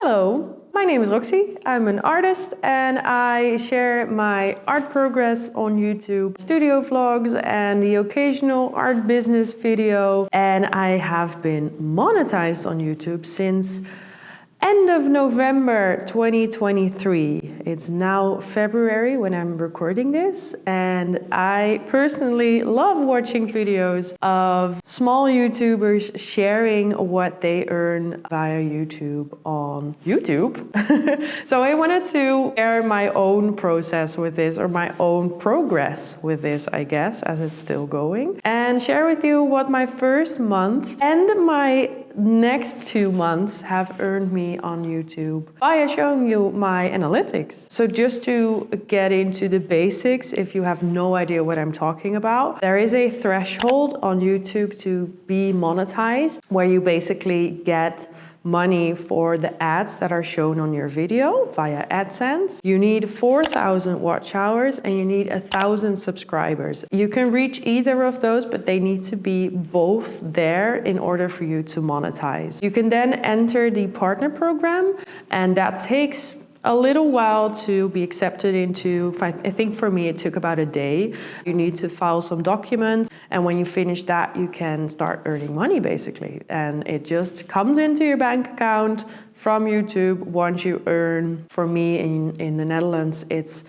Hello, my name is Roxy. I'm an artist and I share my art progress on YouTube, studio vlogs and the occasional art business video. And I have been monetized on YouTube since end of November 2023. It's now February when I'm recording this, and I personally love watching videos of small YouTubers sharing what they earn via YouTube on YouTube. So I wanted to share my own process with this, or my own progress with this, I guess, as it's still going, and share with you what my first month and my next 2 months have earned me on YouTube by showing you my analytics. So just to get into the basics, if you have no idea what I'm talking about, there is a threshold on YouTube to be monetized where you basically get money for the ads that are shown on your video via Adsense. You need 4,000 watch hours and you need 1,000 subscribers. You can reach either of those, but they need to be both there in order for you to monetize. You can then enter the partner program, and that takes a little while to be accepted into. I think for me it took about a day. You need to file some documents, and when you finish that you can start earning money basically, and it just comes into your bank account from YouTube once you earn. For me in the Netherlands it's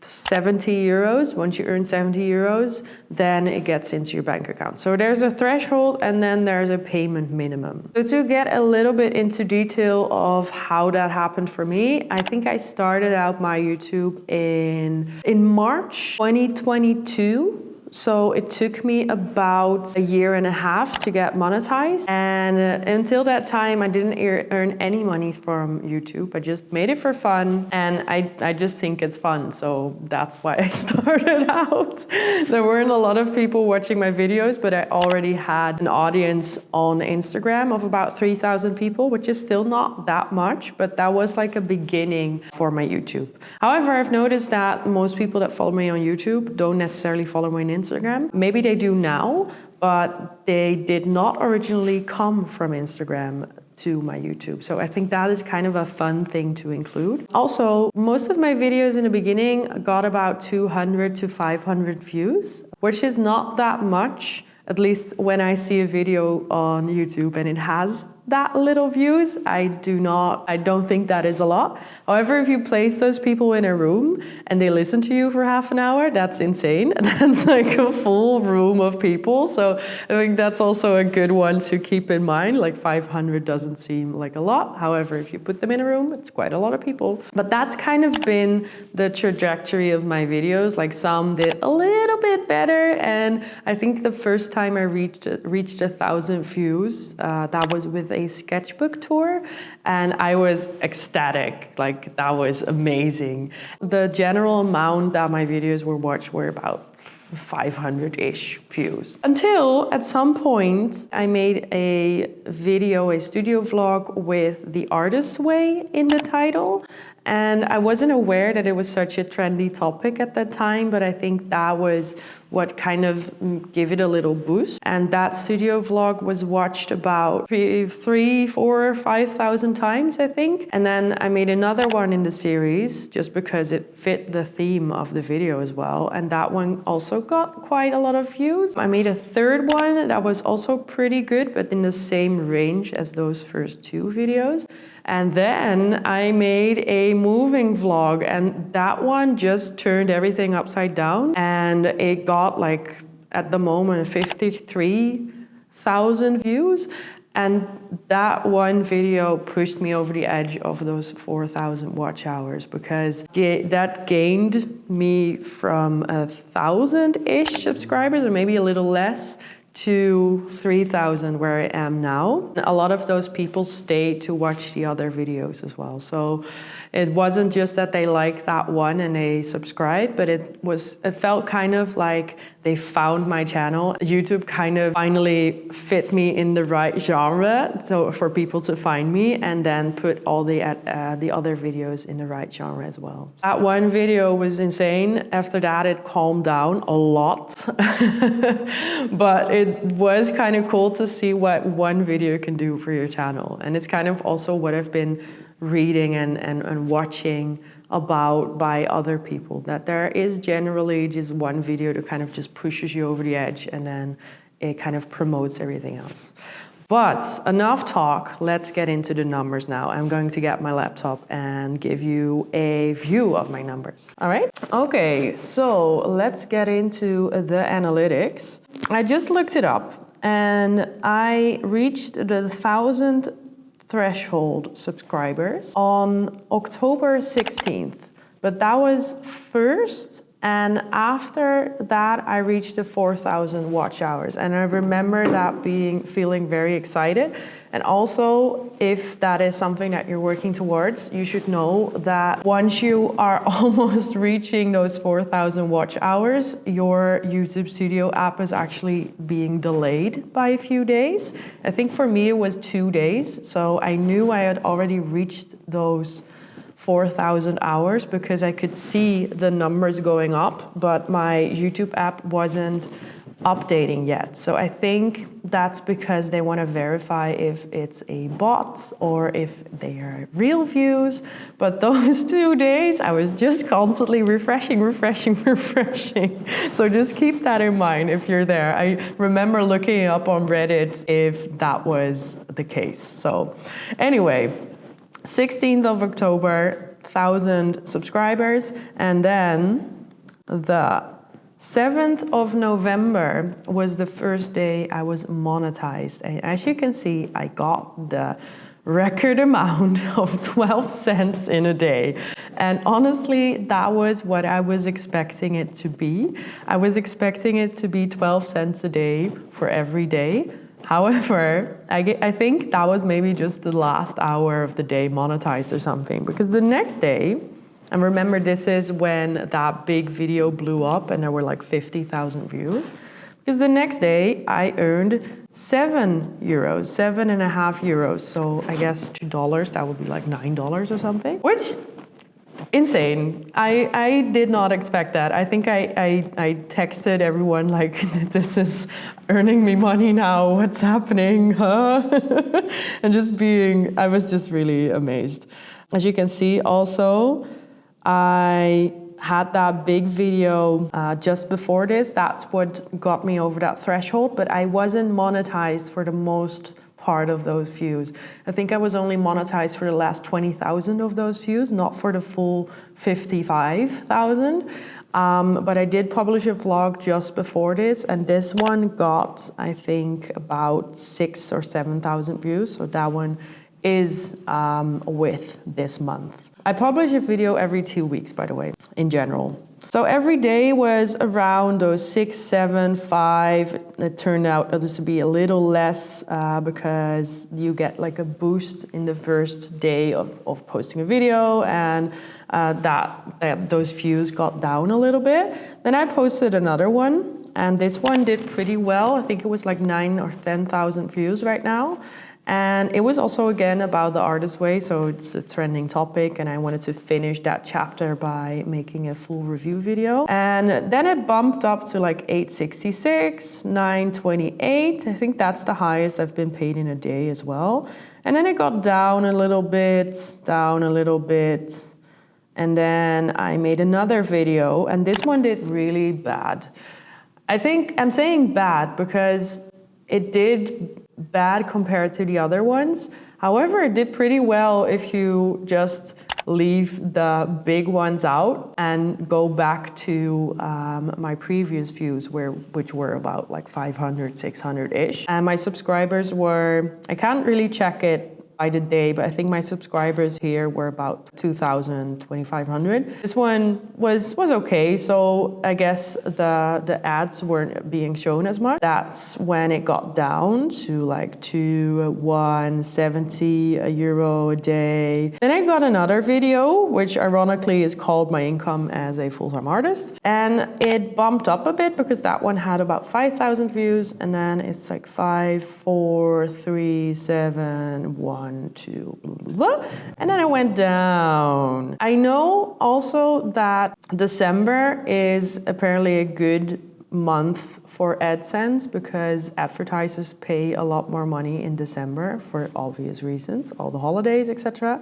70 euros. Once you earn 70 euros, then it gets into your bank account. So there's a threshold and then there's a payment minimum. So to get a little bit into detail of how that happened for me, I think I started out my YouTube in March 2022. So it took me about a year and a half to get monetized. And until that time, I didn't earn any money from YouTube. I just made it for fun. And I just think it's fun. So that's why I started out. There weren't a lot of people watching my videos, but I already had an audience on Instagram of about 3,000 people, which is still not that much, but that was like a beginning for my YouTube. However, I've noticed that most people that follow me on YouTube don't necessarily follow me on Instagram. Maybe they do now, but they did not originally come from Instagram to my YouTube. So I think that is kind of a fun thing to include. Also, most of my videos in the beginning got about 200 to 500 views, which is not that much. At least when I see a video on YouTube and it has that little views, I don't think that is a lot. However, if you place those people in a room and they listen to you for half an hour, that's insane. That's like a full room of people. So I think that's also a good one to keep in mind. Like 500 doesn't seem like a lot. However, if you put them in a room, it's quite a lot of people. But that's kind of been the trajectory of my videos. Like some did a little bit better. And I think the first time I reached 1,000 views, that was with a sketchbook tour, and I was ecstatic. Like, that was amazing. The general amount that my videos were watched were about 500-ish views. Until at some point I made a video, a studio vlog with the artist's way in the title. And I wasn't aware that it was such a trendy topic at that time, but I think that was what kind of gave it a little boost. And that studio vlog was watched about 3,000, 4,000, 5,000 times, I think. And then I made another one in the series just because it fit the theme of the video as well. And that one also got quite a lot of views. I made a third one that was also pretty good, but in the same range as those first two videos. And then I made a moving vlog, and that one just turned everything upside down, and it got like at the moment 53,000 views. And that one video pushed me over the edge of those 4,000 watch hours, because that gained me from 1,000-ish subscribers, or maybe a little less, to 3,000 where I am now. A lot of those people stayed to watch the other videos as well. So it wasn't just that they liked that one and they subscribed, but it felt kind of like they found my channel. YouTube kind of finally fit me in the right genre, so for people to find me, and then put all the other videos in the right genre as well. That one video was insane. After that, it calmed down a lot, but it was kind of cool to see what one video can do for your channel. And it's kind of also what I've been reading and watching about by other people, that there is generally just one video that kind of just pushes you over the edge, and then it kind of promotes everything else. But enough talk, let's get into the numbers now. I'm going to get my laptop and give you a view of my numbers. All right? Okay, so let's get into the analytics. I just looked it up and I reached the 1,000 threshold subscribers on October 16th. But that was first, and after that I reached the 4,000 watch hours. And I remember that feeling very excited. And also, if that is something that you're working towards, you should know that once you are almost reaching those 4,000 watch hours, your YouTube Studio app is actually being delayed by a few days. I think for me it was 2 days. So I knew I had already reached those 4,000 hours because I could see the numbers going up, but my YouTube app wasn't updating yet. So I think that's because they want to verify if it's a bot or if they are real views. But those 2 days, I was just constantly refreshing. So just keep that in mind if you're there. I remember looking up on Reddit if that was the case. So anyway, 16th of October, 1,000 subscribers, and then the 7th of November was the first day I was monetized. And as you can see, I got the record amount of 12 cents in a day. And honestly, that was what I was expecting it to be. I was expecting it to be 12 cents a day for every day. However, I think that was maybe just the last hour of the day monetized or something, because the next day, and remember this is when that big video blew up and there were like 50,000 views, because the next day I earned €7, 7.5 euros. So I guess $2, that would be like $9 or something, which insane. I did not expect that. I think I texted everyone like, this is earning me money now, what's happening, huh? And I was just really amazed. As you can see also, I had that big video just before this. That's what got me over that threshold, but I wasn't monetized for the most part of those views. I think I was only monetized for the last 20,000 of those views, not for the full 55,000. But I did publish a vlog just before this, and this one got, I think, about 6,000 or 7,000 views. So that one is with this month. I publish a video every 2 weeks, by the way, in general. So every day was around those 6, 7, 5. It turned out to be a little less because you get like a boost in the first day of posting a video, and those views got down a little bit. Then I posted another one, and this one did pretty well. I think it was like 9,000 or 10,000 views right now. And it was also, again, about the artist way, so it's a trending topic, and I wanted to finish that chapter by making a full review video. And then it bumped up to like 866, 928. I think that's the highest I've been paid in a day as well. And then it got down a little bit, and then I made another video, and this one did really bad. I think I'm saying bad because it did bad compared to the other ones. However, it did pretty well if you just leave the big ones out and go back to my previous views, which were about like 500, 600-ish. And my subscribers were, I can't really check it by the day, but I think my subscribers here were about 2,000, 2,500. This one was okay, so I guess the ads weren't being shown as much. That's when it got down to like 170 euro a day. Then I got another video, which ironically is called My Income as a Full-Time Artist. And it bumped up a bit because that one had about 5,000 views, and then it's like 5, 4, 3, 7, 1, 2, blah, blah, blah. And then I went down. I know also that December is apparently a good month for Adsense because advertisers pay a lot more money in December for obvious reasons, all the holidays, etc.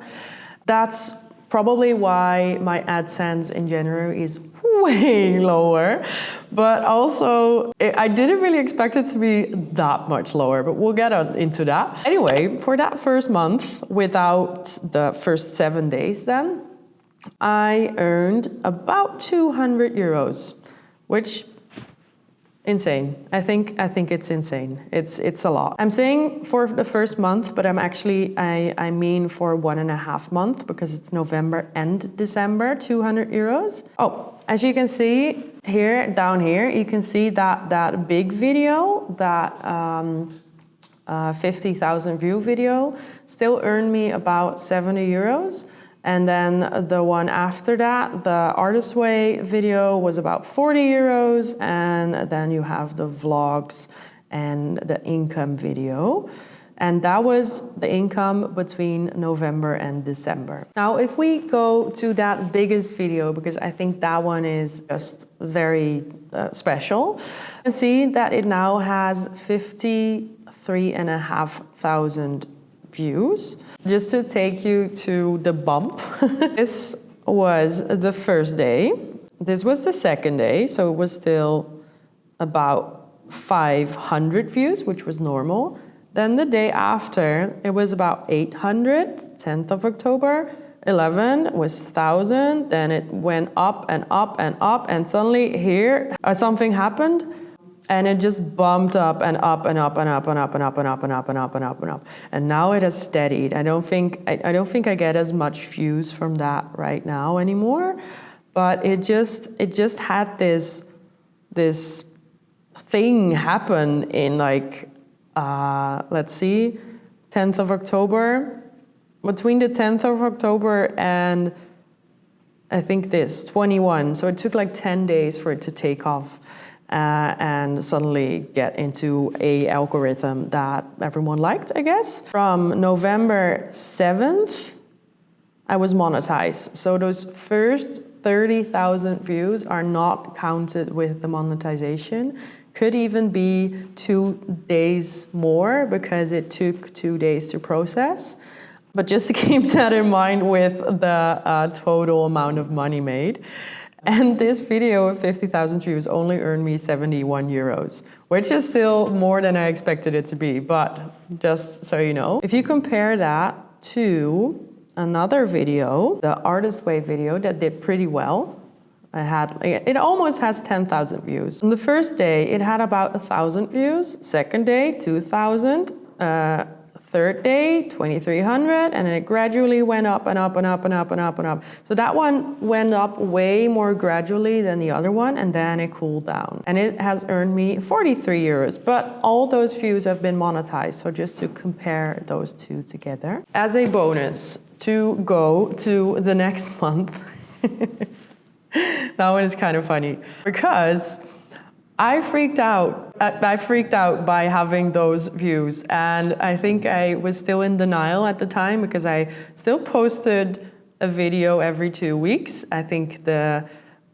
That's probably why my Adsense in January is way lower, but also I didn't really expect it to be that much lower, but we'll get into that. Anyway, for that first month, without the first 7 days then, I earned about 200 euros, which insane. I think it's insane. It's a lot. I'm saying for the first month, but I mean for 1.5 months because it's November and December, 200 euros. Oh, as you can see here, down here, you can see that big video, that 50,000 view video still earned me about 70 euros. And then the one after that, the Artist Way video, was about 40 euros. And then you have the vlogs and the income video. And that was the income between November and December. Now, if we go to that biggest video, because I think that one is just very special, you can see that it now has 53,500 views. Just to take you to the bump, this was the first day. This was the second day, so it was still about 500 views, which was normal. Then the day after, it was about 800, 10th of October. 11 was 1,000, then it went up and up and up, and suddenly here, something happened. And it just bumped up and up and up and up and up and up and up and up and up and up and up. And now it has steadied. I don't think I get as much views from that right now anymore. But it just had this thing happen in like let's see, 10th of October. Between the 10th of October and I think this 21. So it took like 10 days for it to take off. And suddenly get into a algorithm that everyone liked, I guess. From November 7th, I was monetized. So those first 30,000 views are not counted with the monetization. Could even be 2 days more because it took 2 days to process. But just to keep that in mind with the total amount of money made. And this video of 50,000 views only earned me 71 euros, which is still more than I expected it to be, but just so you know. If you compare that to another video, the Artist Way video that did pretty well, it almost has 10,000 views. On the first day, it had about 1,000 views. Second day, 2,000. Third day, 2,300, and then it gradually went up and up and up and up and up and up. So that one went up way more gradually than the other one, and then it cooled down. And it has earned me 43 euros, but all those views have been monetized, so just to compare those two together. As a bonus, to go to the next month, that one is kind of funny, because I freaked out by having those views, and I think I was still in denial at the time because I still posted a video every 2 weeks. I think the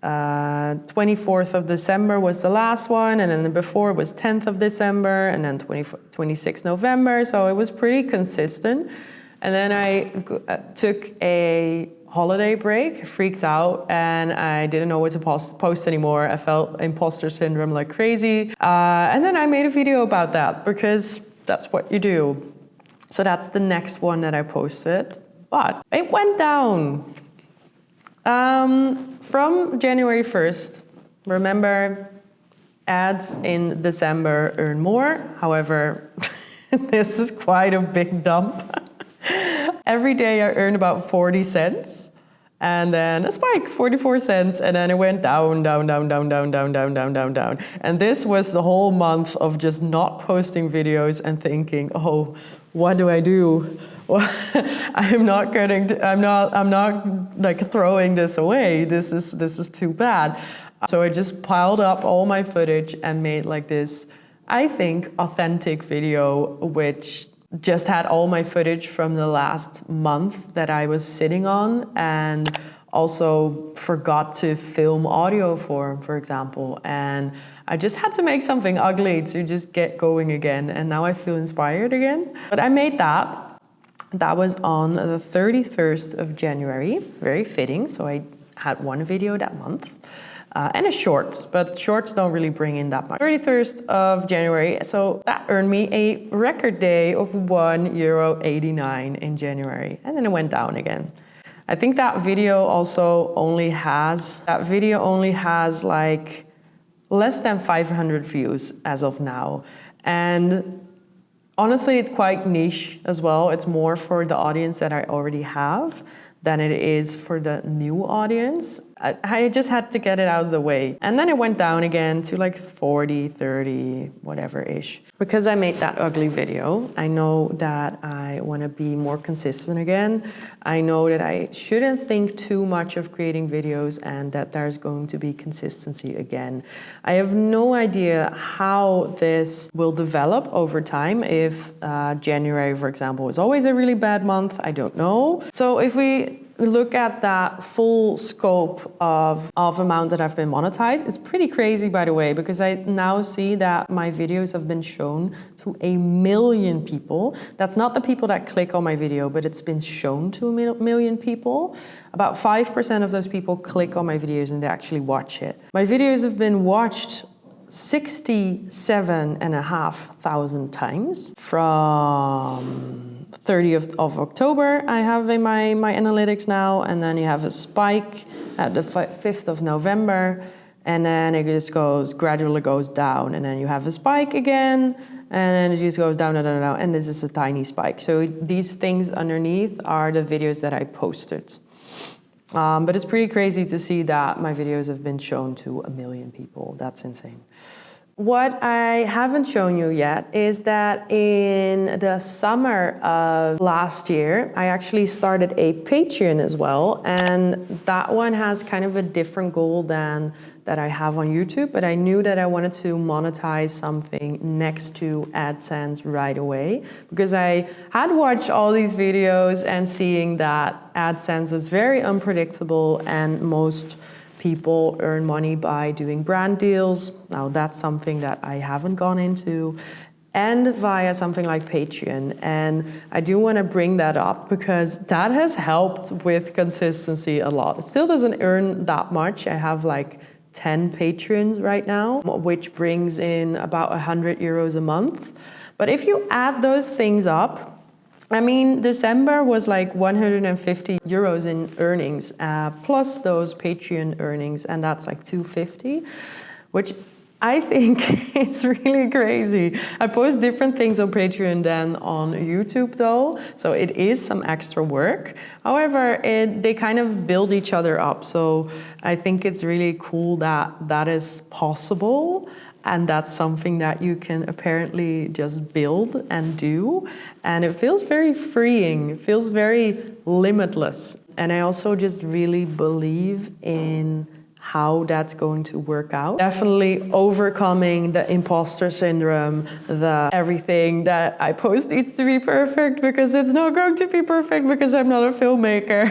24th of December was the last one, and then before it was 10th of December, and then 26th November, so it was pretty consistent. And then I took a holiday break, freaked out, and I didn't know what to post anymore. I felt imposter syndrome like crazy. And then I made a video about that because that's what you do. So that's the next one that I posted. But it went down. From January 1st, remember, ads in December earn more. However, this is quite a big dump. Every day I earned about 40 cents, and then a spike, 44 cents, and then it went down, down, down, down, down, down, down, down, down, down. And this was the whole month of just not posting videos and thinking, oh, what do I do? Well, I'm not like throwing this away. This is too bad. So I just piled up all my footage and made like this, I think, authentic video, which just had all my footage from the last month that I was sitting on, and also forgot to film audio for example. And I just had to make something ugly to just get going again. And now I feel inspired again. But I made that. That was on the 31st of January, very fitting. So I had one video that month. And a shorts, but shorts don't really bring in that much. 31st of January, so that earned me a record day of €1.89 in January. And then it went down again. I think that video also only has like less than 500 views as of now. And honestly, it's quite niche as well. It's more for the audience that I already have than it is for the new audience. I just had to get it out of the way. And then it went down again to like 40, 30, whatever-ish. Because I made that ugly video, I know that I want to be more consistent again. I know that I shouldn't think too much of creating videos and that there's going to be consistency again. I have no idea how this will develop over time. If January, for example, is always a really bad month, I don't know. So if we look at that full scope of amount that I've been monetized, it's pretty crazy, by the way, because I now see that my videos have been shown to 1 million people. That's not the people that click on my video, but it's been shown to 1 million people. About 5% of those people click on my videos and they actually watch it. My videos have been watched 67,500 times from 30th of October, I have in my analytics now, and then you have a spike at the 5th of November, and then it just gradually goes down, and then you have a spike again, and then it just goes down, and this is a tiny spike. So these things underneath are the videos that I posted. But it's pretty crazy to see that my videos have been shown to 1 million people. That's insane. What I haven't shown you yet is that in the summer of last year, I actually started a Patreon as well. And that one has kind of a different goal than that I have on YouTube, but I knew that I wanted to monetize something next to Adsense right away, because I had watched all these videos and seeing that Adsense was very unpredictable and most people earn money by doing brand deals. Now that's something that I haven't gone into, and via something like Patreon. And I do want to bring that up because that has helped with consistency a lot. It still doesn't earn that much. I have like 10 patrons right now, which brings in about €100 a month. But if you add those things up, I mean, December was like €150 in earnings, plus those Patreon earnings, and that's like $250, which I think is really crazy. I post different things on Patreon than on YouTube though, so it is some extra work. However, they kind of build each other up, so I think it's really cool that that is possible. And that's something that you can apparently just build and do. And it feels very freeing. It feels very limitless. And I also just really believe in how that's going to work out. Definitely overcoming the imposter syndrome, the everything that I post needs to be perfect because it's not going to be perfect because I'm not a filmmaker.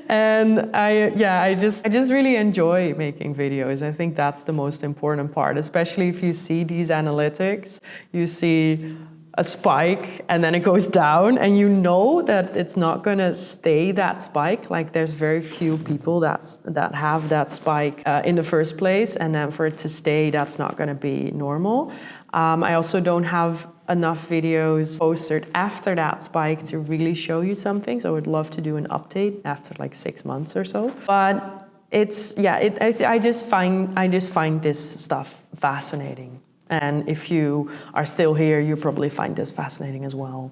And I just really enjoy making videos. I think that's the most important part, especially if you see these analytics, you see a spike and then it goes down and you know that it's not gonna stay that spike. Like there's very few people that have that spike in the first place, and then for it to stay, that's not gonna be normal. I also don't have enough videos posted after that spike to really show you something, so I would love to do an update after like 6 months or so. But it's, I just find this stuff fascinating. And if you are still here, you probably find this fascinating as well.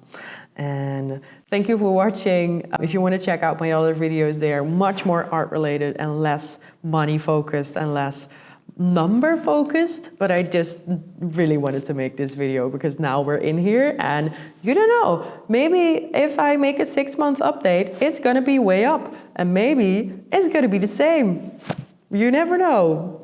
And thank you for watching. If you want to check out my other videos, they are much more art related and less money focused and less number focused. But I just really wanted to make this video because now we're in here and you don't know, maybe if I make a 6-month update, it's going to be way up and maybe it's going to be the same. You never know.